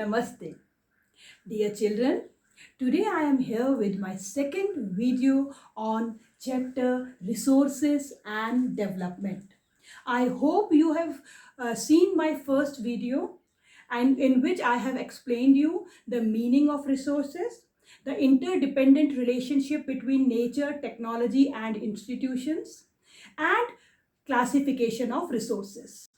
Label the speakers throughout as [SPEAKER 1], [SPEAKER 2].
[SPEAKER 1] Namaste. Dear children, today I am here with my second video on chapter Resources and Development. I hope you have seen my first video and in which I have explained you the meaning of resources, the interdependent relationship between nature, technology and institutions, and classification of resources.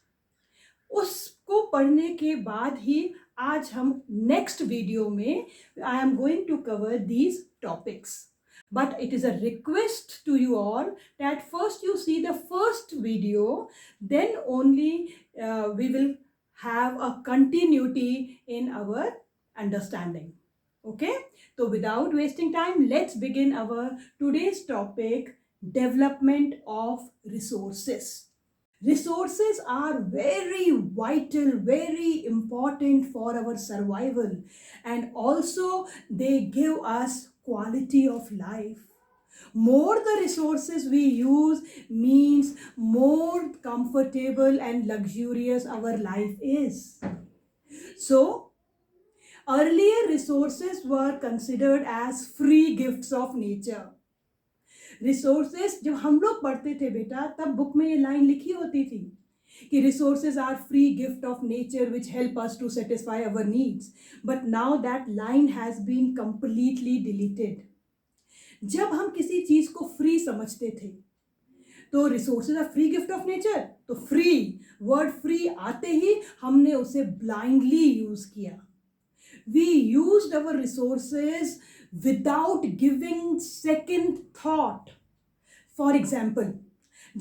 [SPEAKER 1] उसको पढ़ने के बाद ही आज हम next video में I am going to cover these topics. But it is a request to you all that first you see the first video, then only we will have a continuity in our understanding. Okay? So without wasting time, let's begin our today's topic, development of resources. Resources are very vital, very important for our survival, and also they give us quality of life. More the resources we use means more comfortable and luxurious our life is. So, earlier resources were considered as free gifts of nature. Resources जब हम लोग पढ़ते थे बेटा, तब book में ये line लिखी होती थी कि resources are free gift of nature which help us to satisfy our needs. But now that line has been completely deleted. जब हम किसी चीज को फ्री समझते थे तो resources are free gift of nature, तो फ्री वर्ड फ्री आते ही हमने उसे ब्लाइंडली यूज किया. We used our resources without giving second thought. For example,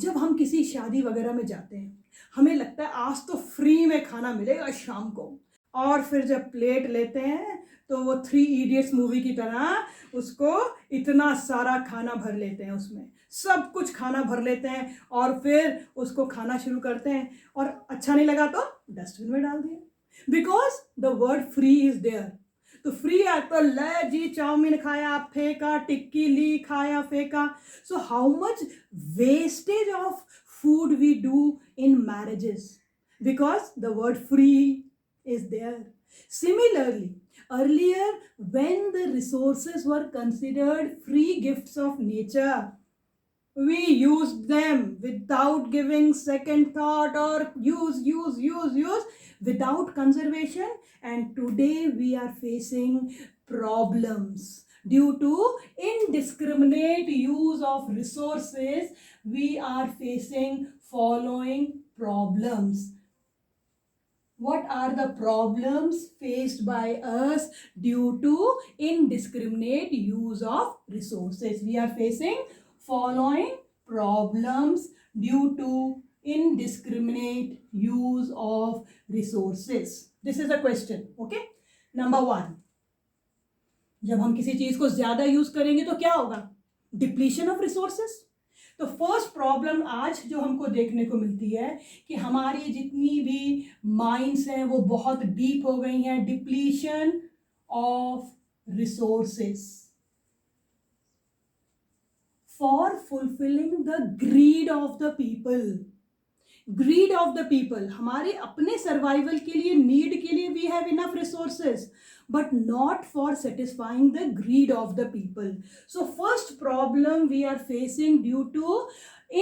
[SPEAKER 1] जब हम किसी शादी वगैरह में जाते हैं, हमें लगता है आज तो फ्री में खाना मिलेगा शाम को, और फिर जब प्लेट लेते हैं तो वो 3 Idiots मूवी की तरह उसको इतना सारा खाना भर लेते हैं, उसमें सब कुछ खाना भर लेते हैं और फिर उसको खाना शुरू करते हैं, और अच्छा नहीं लगा तो डस्टबिन में डाल दिया. Because the word free is there. तो फ्री है तो ले जी, चाउमीन खाया फेंका, टिक्की ली खाया फेंका. So how much wastage of food we do in marriages because the word free is there. Similarly, earlier when the resources were considered free gifts of nature, we used them without giving second thought, or use without conservation, and today we are facing problems due to indiscriminate use of resources. We are facing following problems. What are the problems faced by us due to indiscriminate use of resources? We are facing following problems due to indiscriminate use of resources. This is a question. Okay? Number 1. जब हम किसी चीज को ज्यादा use करेंगे तो क्या होगा? Depletion of resources. तो फर्स्ट प्रॉब्लम आज जो हमको देखने को मिलती है कि हमारी जितनी भी माइंड्स हैं वो बहुत डीप हो गई हैं. Depletion of resources for fulfilling the greed of the people. Greed of the people. हमारे अपने सर्वाइवल के लिए, नीड के लिए we have enough resources, but not for satisfying the greed of the people. So first problem we are facing due to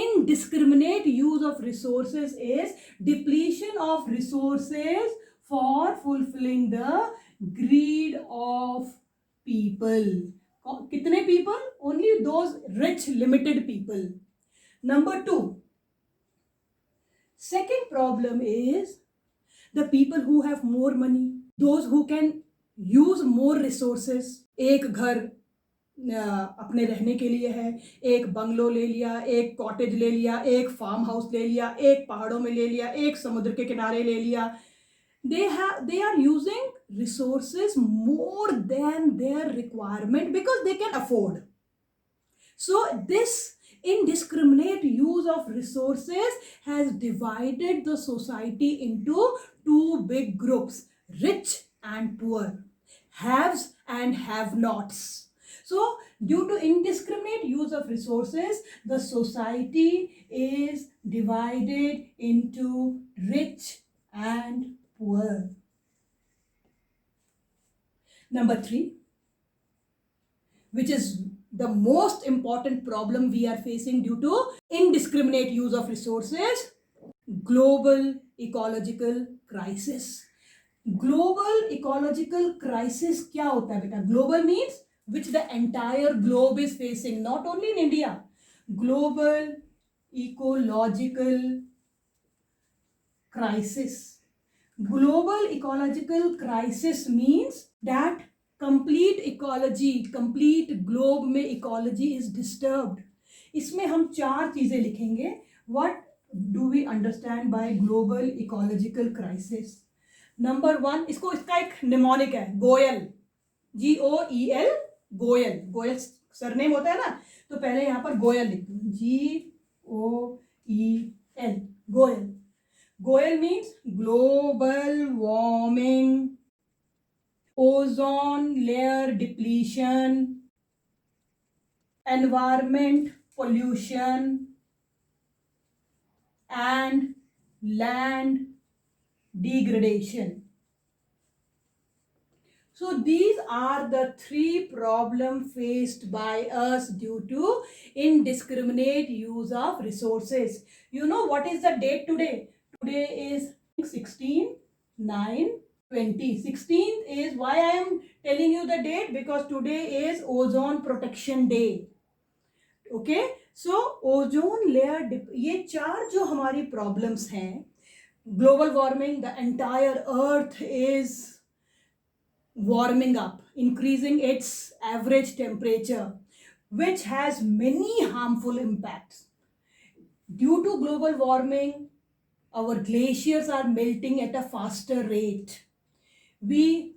[SPEAKER 1] indiscriminate use of resources is depletion of resources for fulfilling the greed of people. कितने people? Only those rich limited people. Number 2, second problem is the people who have more money, those who can use more resources. एक घर अपने रहने के लिए है, एक bungalow ले लिया, एक कॉटेज ले लिया, एक फार्म हाउस ले लिया, एक पहाड़ों में ले लिया, एक समुद्र के किनारे ले लिया. They are using resources more than their requirement because they can afford. So this indiscriminate use of resources has divided the society into 2 big groups, rich and poor, haves and have-nots. So due to indiscriminate use of resources, the society is divided into rich and poor. Number 3, which is the most important problem we are facing due to indiscriminate use of resources, global ecological crisis. Global ecological crisis क्या होता है बेटा? Global means which the entire globe is facing, not only in India. Global ecological crisis. Global ecological crisis means that complete ecology, complete globe में ecology is disturbed. इसमें हम 4 चीजें लिखेंगे. What do we understand by global ecological crisis? Number 1, इसका एक mnemonic है, Goyal, GOEL, Goyal. Goyal surname होता है ना, तो पहले यहाँ पर गोयल लिखते हैं, GOEL, Goyal. Goyal means global warming, ozone layer depletion, environment pollution, and land degradation. So these are the 3 problems faced by us due to indiscriminate use of resources. You know what is the date today? Today is 16/9/20. 16th is why I am telling you the date, because today is Ozone Protection Day. Okay, so ozone layer ये 4 जो हमारी problems हैं, global warming, the entire earth is warming up, increasing its average temperature, which has many harmful impacts. Due to global warming, our glaciers are melting at a faster rate. We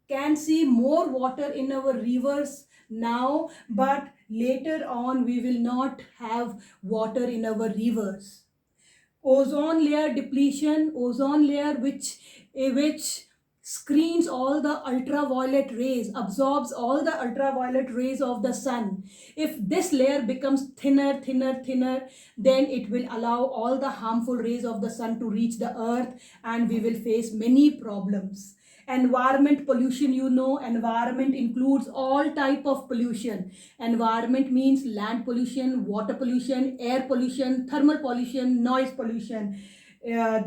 [SPEAKER 1] can see more water in our rivers now, but later on we will not have water in our rivers. Ozone layer depletion, ozone layer which screens all the ultraviolet rays, absorbs all the ultraviolet rays of the sun. If this layer becomes thinner, then it will allow all the harmful rays of the sun to reach the earth, and we will face many problems. Environment pollution, you know, environment includes all type of pollution. Environment means land pollution, water pollution, air pollution, thermal pollution, noise pollution.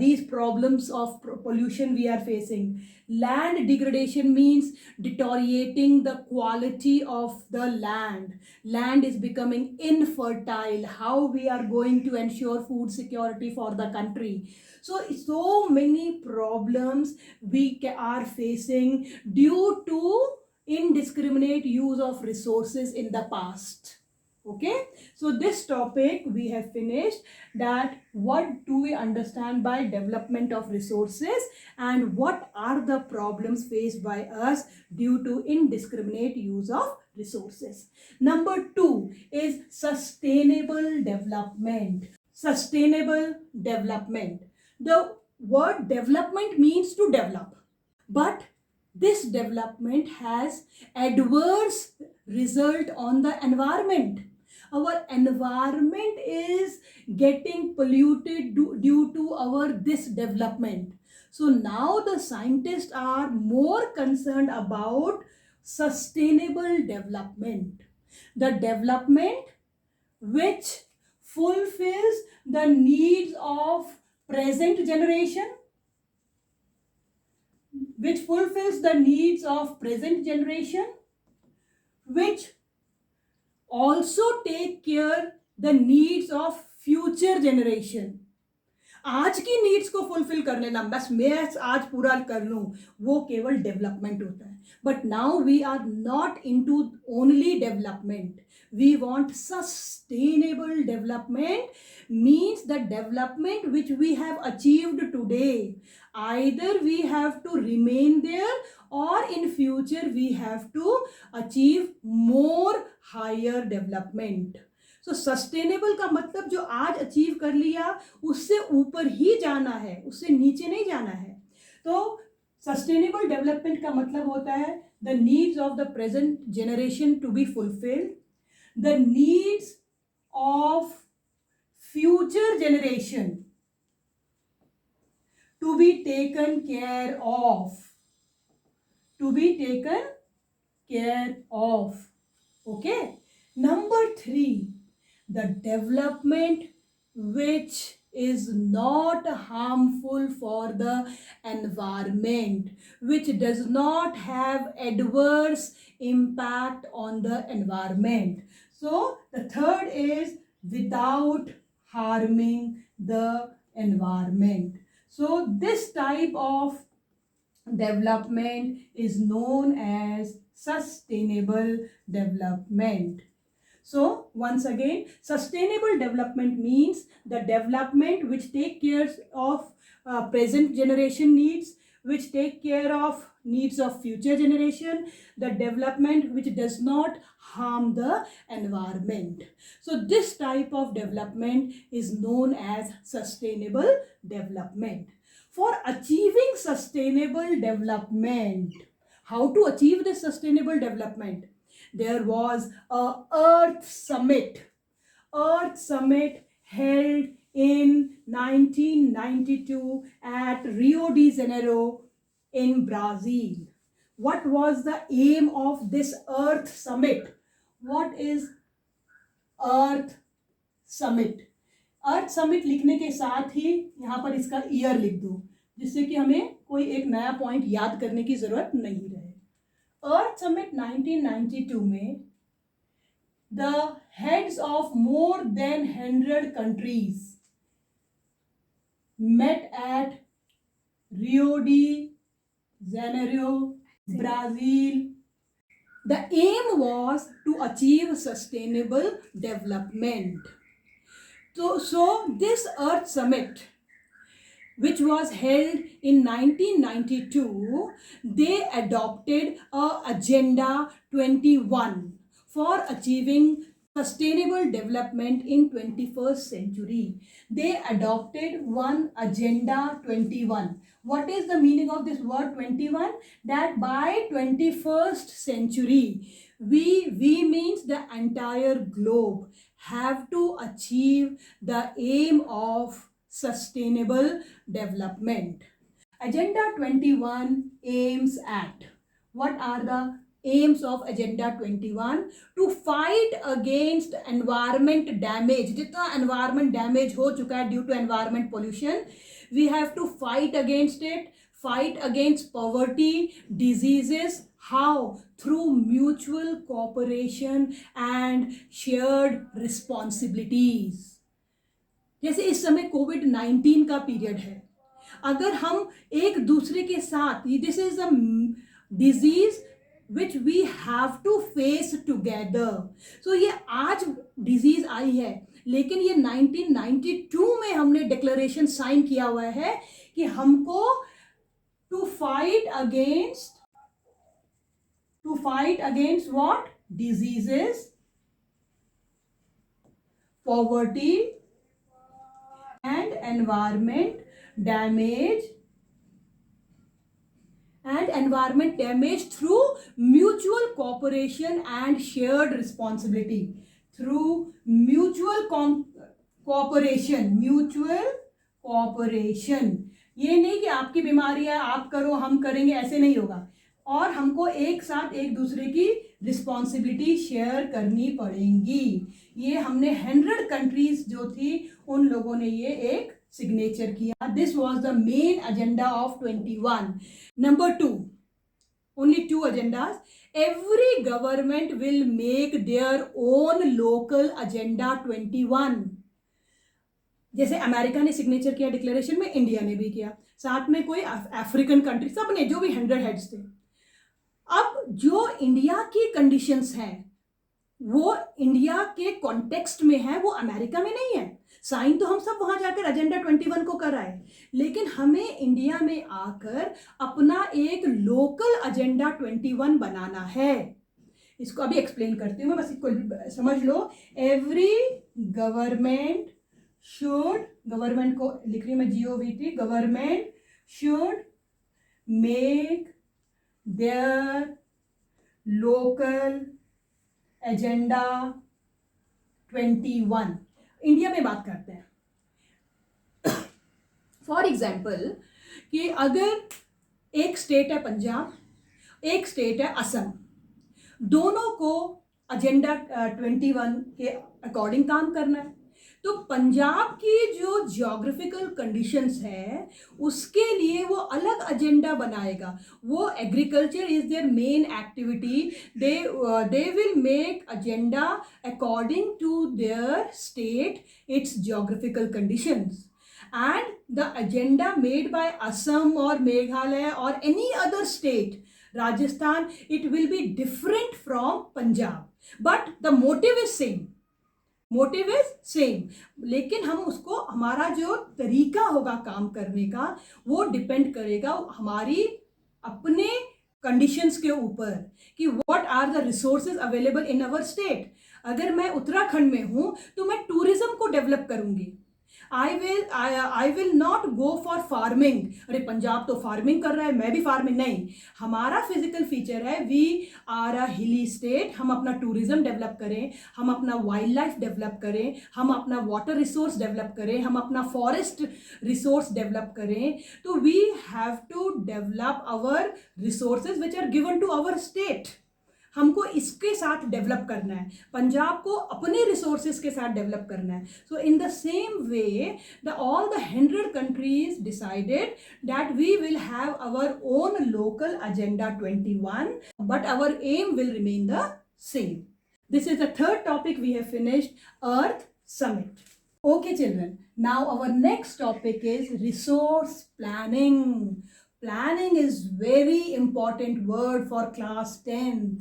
[SPEAKER 1] These problems of pollution we are facing. Land degradation means deteriorating the quality of the land. Land is becoming infertile. How we are going to ensure food security for the country? So many problems we are facing due to indiscriminate use of resources in the past. Okay, so this topic we have finished, that what do we understand by development of resources and what are the problems faced by us due to indiscriminate use of resources. Number 2 is sustainable development. Sustainable development. The word development means to develop, but this development has adverse result on the environment. Our environment is getting polluted due to our this development. So now the scientists are more concerned about sustainable development. The development which fulfills the needs of present generation, which fulfills the needs of present generation, which also take care the needs of future generation. आज की needs को fulfil कर लेना, बस मैं आज पूरा कर लूं, वो केवल डेवलपमेंट होता है. But now we are not into only development. We want sustainable development, means the development which we have achieved today. Either we have to remain there or in future we have to achieve more higher development. So sustainable का मतलब जो आज achieve कर लिया उससे ऊपर ही जाना है, उससे नीचे नहीं जाना है. तो सस्टेनेबल डेवलपमेंट का मतलब होता है the needs of the present generation to be fulfilled, the needs of future generation to be taken care of, to be taken care of. Okay. Number 3, the development which is not harmful for the environment, which does not have adverse impact on the environment. So the third is without harming the environment. So this type of development is known as sustainable development. So once again, sustainable development means the development which take care of present generation needs, which take care of needs of future generation, the development which does not harm the environment. So this type of development is known as sustainable development. For achieving sustainable development, how to achieve this sustainable development? There was a Earth Summit held in 1992 at Rio de Janeiro in Brazil. What was the aim of this Earth Summit? What is Earth Summit? Earth summit लिखने के साथ ही यहाँ पर इसका year लिख दो, जिससे कि हमें कोई एक नया पॉइंट याद करने की जरूरत नहीं रहे. अर्थ समिट 1992 में the heads of more than 100 countries met at Rio de Janeiro, Brazil. The aim was to achieve sustainable development. So this Earth Summit, which was held in 1992, they adopted Agenda 21 for achieving sustainable development in 21st century. They adopted one Agenda 21. What is the meaning of this word 21? That by 21st century, we means the entire globe have to achieve the aim of sustainable development. Agenda 21 aims at, what are the aims of Agenda 21? To fight against environment damage. जितना environment damage हो चुका है due to environment pollution, we have to fight against it, fight against poverty, diseases. How? Through mutual cooperation and shared responsibilities. जैसे इस समय कोविड-19 का period है, अगर हम एक दूसरे के साथ, this is a disease which we have to face together. So ये आज डिजीज आई है, लेकिन ये 1992 में हमने डिक्लेरेशन साइन किया हुआ है कि हमको to fight against what? Diseases, poverty and environment damage through mutual cooperation and shared responsibility. Through mutual cooperation. ये नहीं कि आपकी बीमारी है आप करो हम करेंगे, ऐसे नहीं होगा. और हमको एक साथ एक दूसरे की रिस्पॉन्सिबिलिटी शेयर करनी पड़ेगी. ये हमने 100 कंट्रीज जो थी उन लोगों ने ये एक सिग्नेचर किया. This was the main agenda of 21. Number 2, only 2 agendas. Every government will make their own local agenda 21. जैसे अमेरिका ने सिग्नेचर किया डिक्लेरेशन में, इंडिया ने भी किया, साथ में कोई अफ्रीकन कंट्री, सब ने, जो भी 100 हेड्स थे. अब जो इंडिया की कंडीशंस हैं वो इंडिया के कॉन्टेक्स्ट में है, वो अमेरिका में नहीं है. साइन तो हम सब वहां जाकर एजेंडा 21 को कराए, लेकिन हमें इंडिया में आकर अपना एक लोकल एजेंडा 21 बनाना है. इसको अभी एक्सप्लेन करती हूँ मैं, बस इसको समझ लो. एवरी गवर्नमेंट शुड, गवर्नमेंट को लिख रही मैं GOVT, government should make their local agenda 21. India में बात करते हैं. फॉर एग्जाम्पल कि अगर एक स्टेट है पंजाब, एक स्टेट है असम, दोनों को एजेंडा 21 के अकॉर्डिंग काम करना है। तो पंजाब की जो जियोग्राफिकल कंडीशंस है उसके लिए वो अलग एजेंडा बनाएगा। वो agriculture is their main activity, they will make agenda according to their state, its geographical conditions, and the agenda made by Assam or Meghalaya or any other state, Rajasthan, it will be different from Punjab, but the motive is same, motive is same, लेकिन हम उसको, हमारा जो तरीका होगा काम करने का वो डिपेंड करेगा हमारी अपने कंडीशंस के ऊपर कि what are the resources available in our state. अगर मैं उत्तराखंड में हूं तो मैं टूरिज्म को डेवलप करूंगी। I will not go for farming, अरे पंजाब तो फार्मिंग कर रहा है मैं भी फार्मिंग, नहीं। हमारा फिजिकल फीचर है we are a hilly state, हम अपना टूरिज्म डेवलप करें, हम अपना वाइल्ड लाइफ डेवलप करें, हम अपना वाटर रिसोर्स डेवलप करें, हम अपना फॉरेस्ट रिसोर्स डेवलप करें। तो we have to develop our resources which are given to our state. हमको इसके साथ डेवलप करना है, पंजाब को अपने रिसोर्सेज के साथ डेवलप करना है। So in the same way the all the 100 countries decided that we will have our own local agenda 21, but our aim will remain the same. This is the third topic we have finished, Earth Summit. Okay children, now our next topic is resource planning. Planning is very important word for class 10th.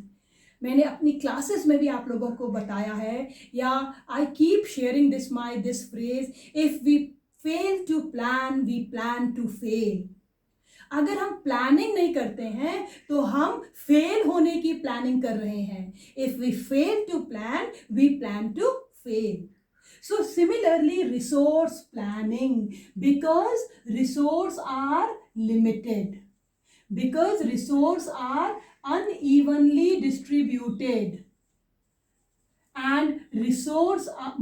[SPEAKER 1] मैंने अपनी classes में भी आप लोगों को बताया है, या I keep sharing this phrase, if we fail to plan we plan to fail. अगर हम प्लानिंग नहीं करते हैं तो हम फेल होने की प्लानिंग कर रहे हैं। If we fail to plan we plan to fail. So similarly, resource planning, because resources are limited, because resources are unevenly distributed, and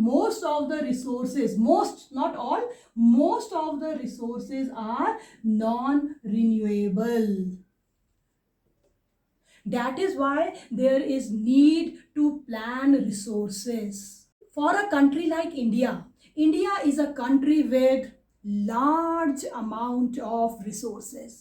[SPEAKER 1] most of the resources, most, not all, most of the resources are non-renewable. That is why there is need to plan resources. For a country like India, India is a country with large amount of resources.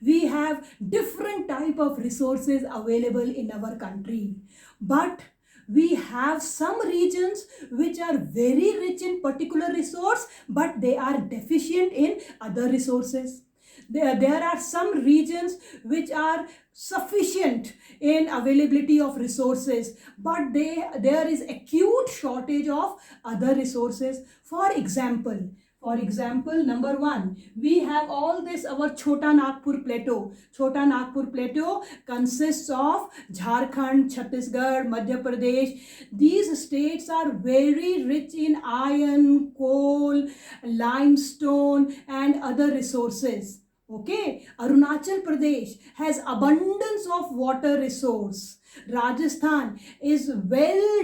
[SPEAKER 1] We have different type of resources available in our country, but we have some regions which are very rich in particular resource, but they are deficient in other resources. There are some regions which are sufficient in availability of resources, but there is acute shortage of other resources. For example, number one, we have all this, our Chota Nagpur Plateau. Chota Nagpur Plateau consists of Jharkhand, Chhattisgarh, Madhya Pradesh. These states are very rich in iron, coal, limestone and other resources. Okay, Arunachal Pradesh has abundance of water resource. Rajasthan is well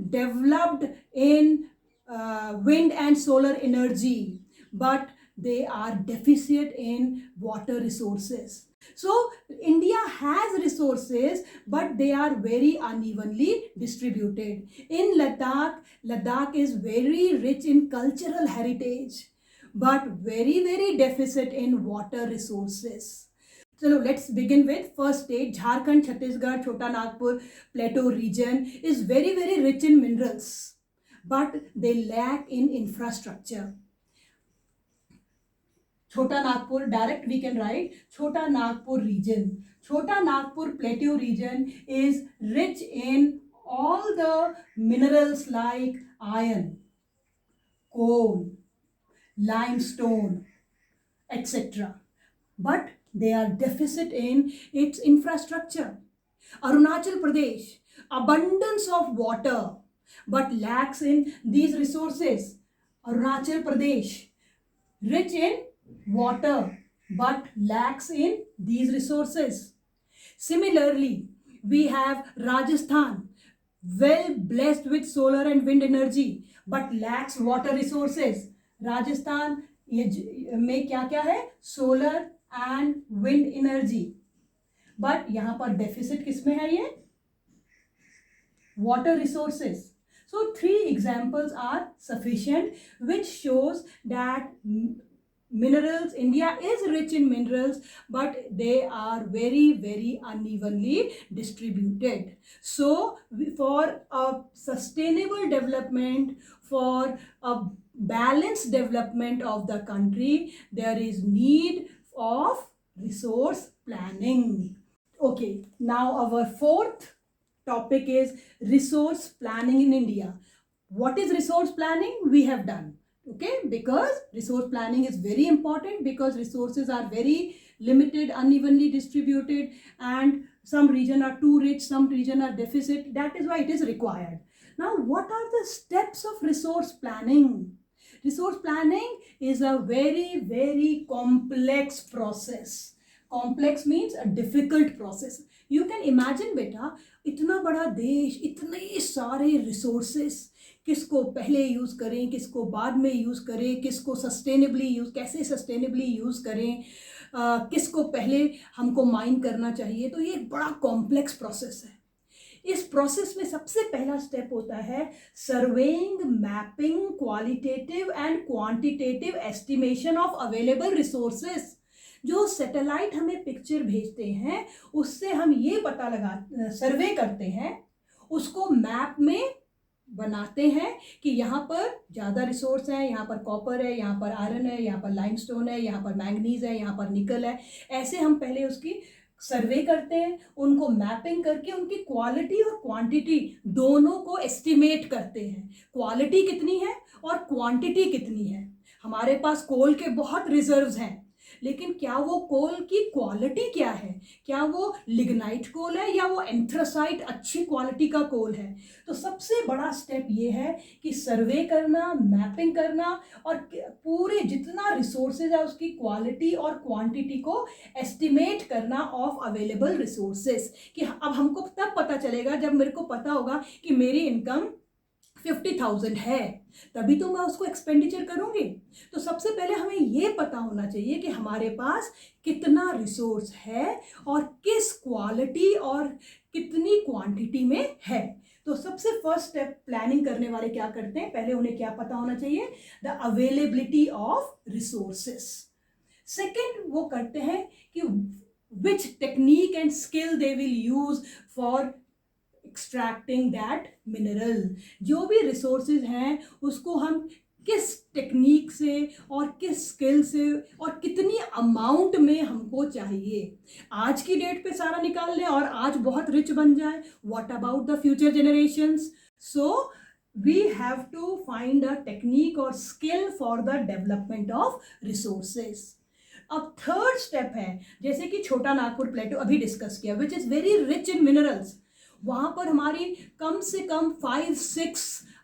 [SPEAKER 1] developed in wind and solar energy, but they are deficient in water resources. So India has resources, but they are very unevenly distributed. In Ladakh is very rich in cultural heritage, but very deficit in water resources. So let's begin with first state, Jharkhand, Chhattisgarh, Chota Nagpur Plateau region is very rich in minerals, but they lack in infrastructure. Chota Nagpur, direct we can write Chota Nagpur region. Chota Nagpur Plateau region is rich in all the minerals like iron, coal, limestone, etc. But they are deficit in its infrastructure. Arunachal Pradesh, abundance of water, but lacks in these resources. Arunachal Pradesh, rich in water, but lacks in these resources. Similarly, we have Rajasthan, well blessed with solar and wind energy, but lacks water resources. Rajasthan में क्या क्या है, solar and wind energy, but यहाँ पर deficit किसमें है, ये water resources. So three examples are sufficient, which shows that minerals, India is rich in minerals, but they are very unevenly distributed. So for a sustainable development, for a balanced development of the country, there is need of resource planning. Okay, now our fourth topic is resource planning in India. What is resource planning? We have done. Okay, because resource planning is very important, because resources are very limited, unevenly distributed, and some region are too rich, some region are deficit. That is why it is required. Now, what are the steps of resource planning? Resource planning is a very complex process. Complex means a difficult process. You can imagine बेटा, इतना बड़ा देश, इतने सारे resources, किसको पहले use करें, किसको बाद में यूज़ करें, किसको सस्टेनेबली यूज़, कैसे सस्टेनेबली यूज़ करें, किसको पहले हमको माइन करना चाहिए. तो ये एक बड़ा कॉम्प्लेक्स प्रोसेस है. इस प्रोसेस में सबसे पहला स्टेप होता है surveying, mapping, qualitative and quantitative estimation of available resources. जो सैटेलाइट हमें पिक्चर भेजते हैं, उससे हम ये पता लगा सर्वे करते हैं, उसको मैप में बनाते हैं कि यहाँ पर ज़्यादा रिसोर्स है, यहाँ पर कॉपर है, यहाँ पर आयरन है, यहाँ पर लाइमस्टोन है, यहाँ पर मैंगनीज है, यहाँ पर निकल है. ऐसे हम पहले उसकी सर्वे करते हैं, उनको मैपिंग करके उनकी क्वालिटी और क्वांटिटी दोनों को एस्टिमेट करते हैं. क्वालिटी कितनी है और क्वांटिटी कितनी है. हमारे पास कोल के बहुत रिजर्व्स हैं, लेकिन क्या वो कोल की क्वालिटी क्या है? क्या वो लिग्नाइट कोल है या वो एंथ्रासाइट अच्छी क्वालिटी का कोल है? तो सबसे बड़ा स्टेप ये है कि सर्वे करना, मैपिंग करना और पूरे जितना रिसोर्सेज है उसकी क्वालिटी और क्वांटिटी को एस्टिमेट करना ऑफ अवेलेबल रिसोर्सेज. कि अब हमको तब पता चलेगा जब मेरे को पता होगा कि मेरी इनकम 50,000 है, तभी तो मैं उसको एक्सपेंडिचर करूंगी. तो सबसे पहले हमें ये पता होना चाहिए कि हमारे पास कितना रिसोर्स है और किस क्वालिटी और कितनी क्वांटिटी में है. तो सबसे फर्स्ट स्टेप प्लानिंग करने वाले क्या करते हैं, पहले उन्हें क्या पता होना चाहिए? The availability of resources. Second, वो करते हैं कि which technique and skill they will use for extracting that mineral. जो भी रिसोर्सेज हैं उसको हम किस टेक्निक से और किस स्किल से और कितनी अमाउंट में हमको चाहिए. आज की डेट पे सारा निकाल लें और आज बहुत रिच बन जाए. What about the future generations? So we have to find a technique और skill for the development of resources. अब थर्ड स्टेप है, जैसे कि छोटा नागपुर प्लेटो अभी डिस्कस किया, which is very rich in minerals. वहाँ पर हमारी कम से कम 5-6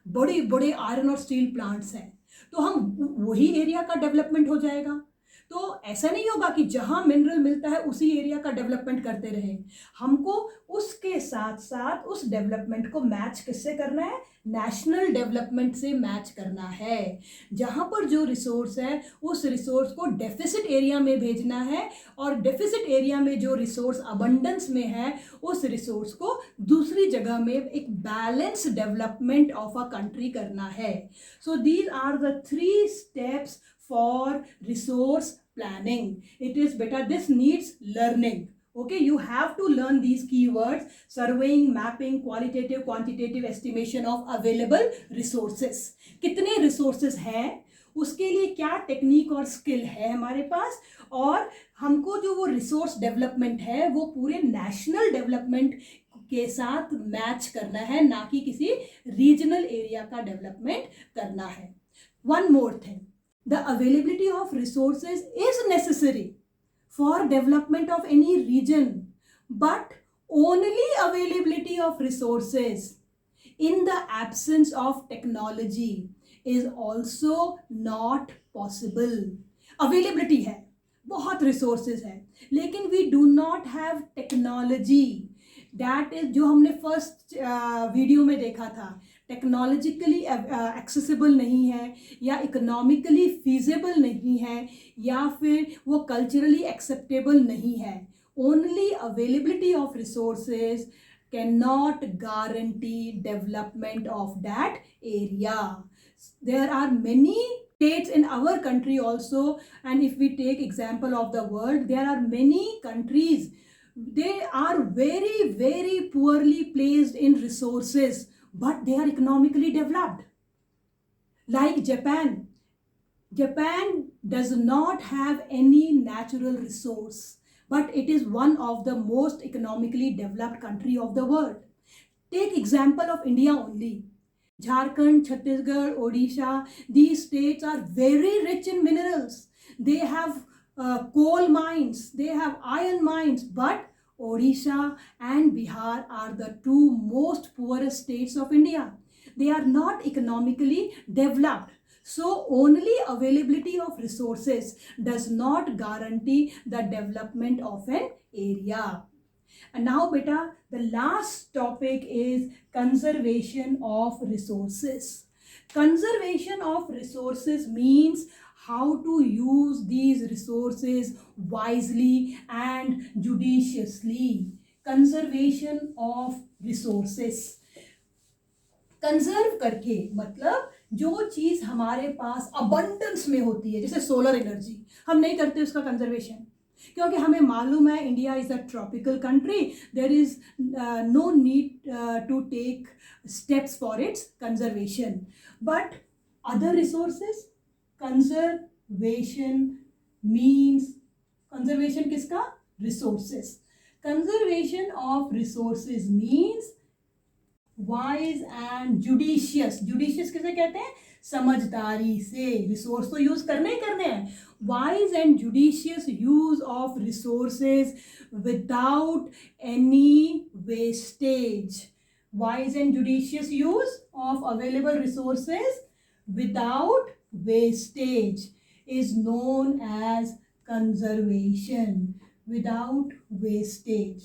[SPEAKER 1] बड़े बड़े आयरन और स्टील प्लांट्स हैं. तो हम वही एरिया का डेवलपमेंट हो जाएगा. तो ऐसा नहीं होगा कि जहाँ मिनरल मिलता है उसी एरिया का डेवलपमेंट करते रहे. हमको उसके साथ साथ उस डेवलपमेंट को मैच किससे करना है? नेशनल डेवलपमेंट से मैच करना है. जहाँ पर जो रिसोर्स है उस रिसोर्स को डेफिसिट एरिया में भेजना है, और डेफिसिट एरिया में जो रिसोर्स अबंडेंस में है उस रिसोर्स को दूसरी जगह में एक balance development of a country करना है. So these are the 3 steps for resource planning. It is better, this needs learning. Okay, you have to learn these keywords: surveying, mapping, qualitative, quantitative estimation of available resources. कितने resources हैं, उसके लिए क्या technique और skill है हमारे पास, और हमको जो वो रिसोर्स डेवलपमेंट है वो पूरे नेशनल डेवलपमेंट के साथ मैच करना है, ना कि किसी रीजनल एरिया का डेवलपमेंट करना है. One more thing, the availability of resources is necessary for development of any region, but only availability of resources in the absence of technology is also not possible. Availability है, बहुत resources है, लेकिन we do not have technology. That is जो हमने first video में देखा था, technologically accessible नहीं है, या इकोनॉमिकली फीजिबल नहीं है, या फिर वो कल्चरली एक्सेप्टेबल नहीं है. Only availability of resources cannot guarantee development of that area. There are many states in our country also, and if we take example of the world, there are many countries, they are very poorly placed in resources, but they are economically developed. Like Japan. Japan does not have any natural resource, but it is one of the most economically developed country of the world. Take example of India only. Jharkhand, Chhattisgarh, Odisha, these states are very rich in minerals. They have coal mines, they have iron mines, but Odisha and Bihar are the two most poorest states of India. They are not economically developed. So only availability of resources does not guarantee the development of an area. And now beta, the last topic is conservation of resources. Conservation of resources means how to use these resources wisely and judiciously. Conservation of resources. Conserve करके मतलब जो चीज हमारे पास abundance में होती है, जैसे solar energy, हम नहीं करते उसका कंजर्वेशन, क्योंकि हमें मालूम है India is a tropical country, there is no need to take steps for its conservation. But other resources, conservation means, conservation किसका? Resources. Conservation of resources means wise and judicious. Judicious किसे कहते हैं? समझदारी से. रिसोर्स तो use करने ही करने हैं. Wise and judicious use of resources without any wastage. Wise and judicious use of available resources without wastage is known as conservation. Without wastage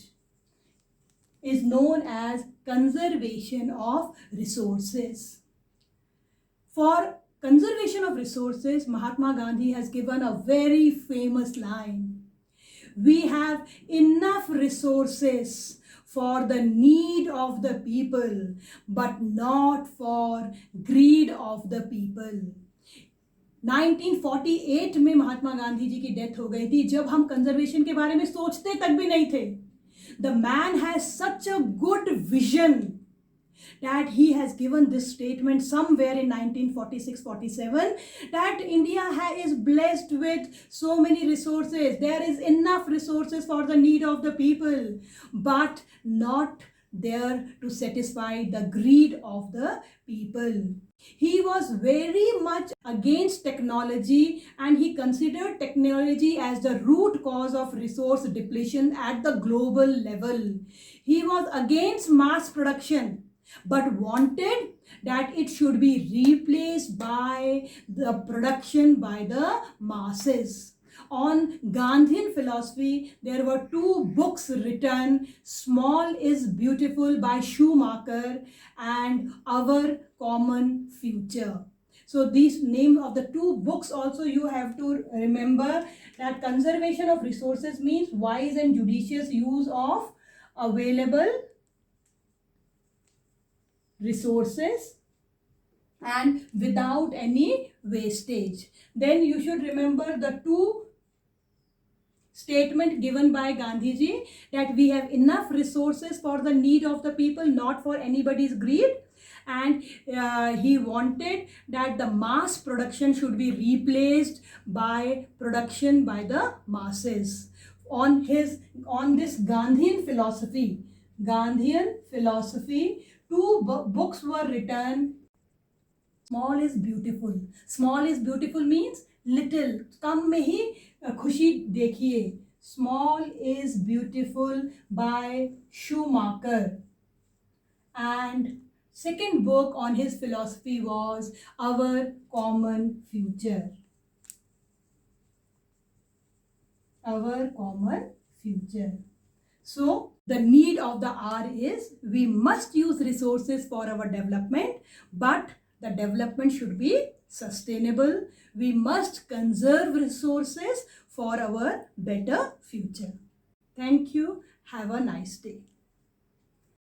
[SPEAKER 1] is known as conservation of resources. For conservation of resources, Mahatma Gandhi has given a very famous line. We have enough resources for the need of the people, but not for greed of the people. 1948 में महात्मा गांधी जी की death हो गई थी, जब हम conservation के बारे में सोचते तक भी नहीं थे. The man has such a good vision that he has given this statement somewhere in 1946-47 that India is blessed with so many resources. There is enough resources for the need of the people, but not there to satisfy the greed of the people. He was very much against technology, and he considered technology as the root cause of resource depletion at the global level. He was against mass production, but wanted that it should be replaced by the production by the masses. On Gandhian philosophy, there were two books written, Small is Beautiful by Schumacher and Our Common Future. So these names of the two books also you have to remember, that conservation of resources means wise and judicious use of available resources and without any wastage. Then you should remember the two statement given by Gandhi ji, that we have enough resources for the need of the people, not for anybody's greed. And he wanted that the mass production should be replaced by production by the masses. On this Gandhian philosophy, two books were written. Small is beautiful. Small is beautiful means little, कम में ही खुशी देखिए. Small is Beautiful by Schumacher. And second book on his philosophy was Our Common Future. Our Common Future. So the need of the hour is we must use resources for our development, but the development should be sustainable. We must conserve resources for our better future. Thank you. Have a nice day.